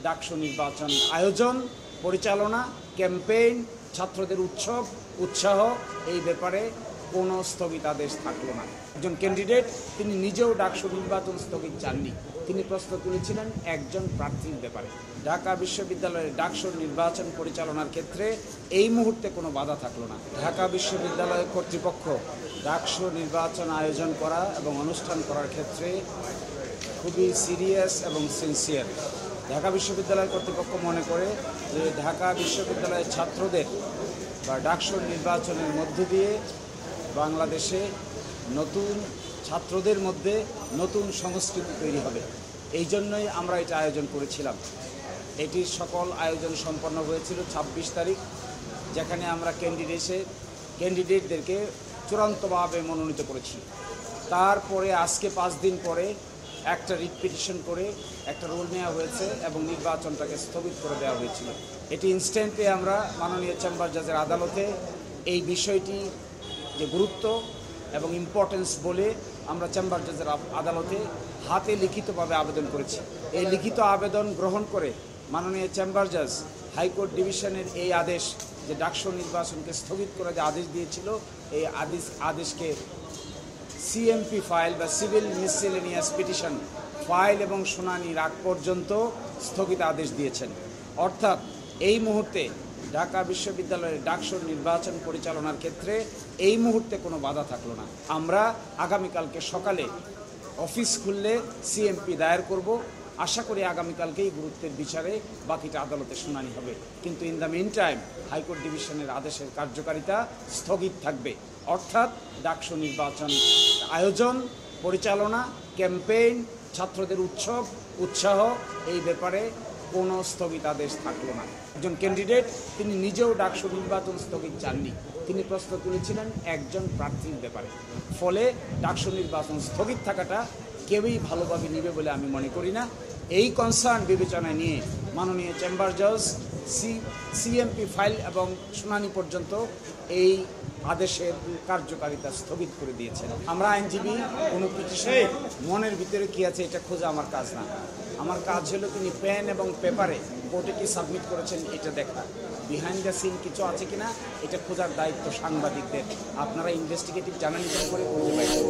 ডাকসু নির্বাচন আয়োজন, পরিচালনা, ক্যাম্পেইন, ছাত্রদের উৎসাহ এই ব্যাপারে কোনো স্থগিতাদেশ থাকলো না। একজন ক্যান্ডিডেট তিনি নিজেও ডাকসু নির্বাচন স্থগিত চাননি। তিনি প্রশ্ন তুলেছিলেন একজন প্রার্থীর ব্যাপারে। ঢাকা বিশ্ববিদ্যালয়ের ডাকসু নির্বাচন পরিচালনার ক্ষেত্রে এই মুহূর্তে কোনো বাধা থাকলো না। ঢাকা বিশ্ববিদ্যালয় কর্তৃপক্ষ ডাকসু নির্বাচন আয়োজন করা এবং অনুষ্ঠান করার ক্ষেত্রে খুবই সিরিয়াস এবং সিনসিয়ার। ঢাকা বিশ্ববিদ্যালয় কর্তৃপক্ষ মনে করে যে ঢাকা বিশ্ববিদ্যালয়ের ছাত্রদের বা ডাকসু নির্বাচনের মধ্য দিয়ে বাংলাদেশে নতুন ছাত্রদের মধ্যে নতুন সংস্কৃতি তৈরি হবে। এই জন্যই আমরা এটা আয়োজন করেছিলাম। এটির সকল আয়োজন সম্পন্ন হয়েছিল ২৬ তারিখ, যেখানে আমরা ক্যান্ডিডেটদেরকে চূড়ান্তভাবে মনোনীত করেছি। তারপরে আজকে ৫ দিন পরে একটা রিট পিটিশন করে একটা রুল নেওয়া হয়েছে এবং নির্বাচনটাকে স্থগিত করে দেওয়া হয়েছিল। এটি ইনস্ট্যান্টে আমরা মাননীয় চেম্বার জাজের আদালতে এই বিষয়টি যে গুরুত্ব এবং ইম্পর্টেন্স বলে আমরা চেম্বার জাজের আদালতে হাতে লিখিতভাবে আবেদন করেছি। এই লিখিত আবেদন গ্রহণ করে মাননীয় চেম্বার জাজ হাইকোর্ট ডিভিশনের এই আদেশ যে ডাকসু নির্বাচনকে স্থগিত করে যে আদেশ দিয়েছিল, এই আদেশকে সিএমপি ফাইল বা সিভিল মিসসেলেনিয়াস পিটিশন ফাইল এবং শুনানির আগ পর্যন্ত স্থগিত আদেশ দিয়েছেন। অর্থাৎ এই মুহূর্তে ঢাকা বিশ্ববিদ্যালয়ের ডাকসু নির্বাচন পরিচালনার ক্ষেত্রে এই মুহূর্তে কোনো বাধা থাকলো না। আমরা আগামীকালকে সকালে অফিস খুললে সিএমপি দায়ের করব। আশা করি আগামীকালকেই গুরুত্বের বিচারে বাকিটা আদালতে শুনানি হবে। কিন্তু in the meantime high court ডিভিশনের আদেশের কার্যকারিতা স্থগিত থাকবে। অর্থাৎ ডাকসু নির্বাচন আয়োজন, পরিচালনা, ক্যাম্পেইন, ছাত্রদের উৎসাহ এই ব্যাপারে কোনো স্থগিতাদেশ থাকলো না। একজন ক্যান্ডিডেট তিনি নিজেও ডাকসু নির্বাচন স্থগিত চাননি। তিনি প্রশ্ন তুলেছিলেন একজন প্রার্থীর ব্যাপারে। ফলে ডাকসু নির্বাচন স্থগিত থাকাটা কেউই ভালোভাবে নেবে বলে আমি মনে করি না। এই কনসার্ন বিবেচনায় নিয়ে মাননীয় চেম্বার জজ সিএমপি ফাইল এবং শুনানি পর্যন্ত এই আদেশের কার্যকারিতা স্থগিত করে দিয়েছেন। আমরা আইনজীবী কোনো পিটিশনে মনের ভিতরে কী আছে এটা খোঁজা আমার কাজ না। আমার কাজ হলো তিনি পেন এবং পেপারে কোর্টে কি সাবমিট করেছেন এটা দেখা। বিহাইন্ড দ্য সিন কিছু আছে কিনা এটা খোঁজার দায়িত্ব সাংবাদিকদের। আপনারা ইনভেস্টিগেটিভ জার্নালিজম করে খুঁজে পাইছেন।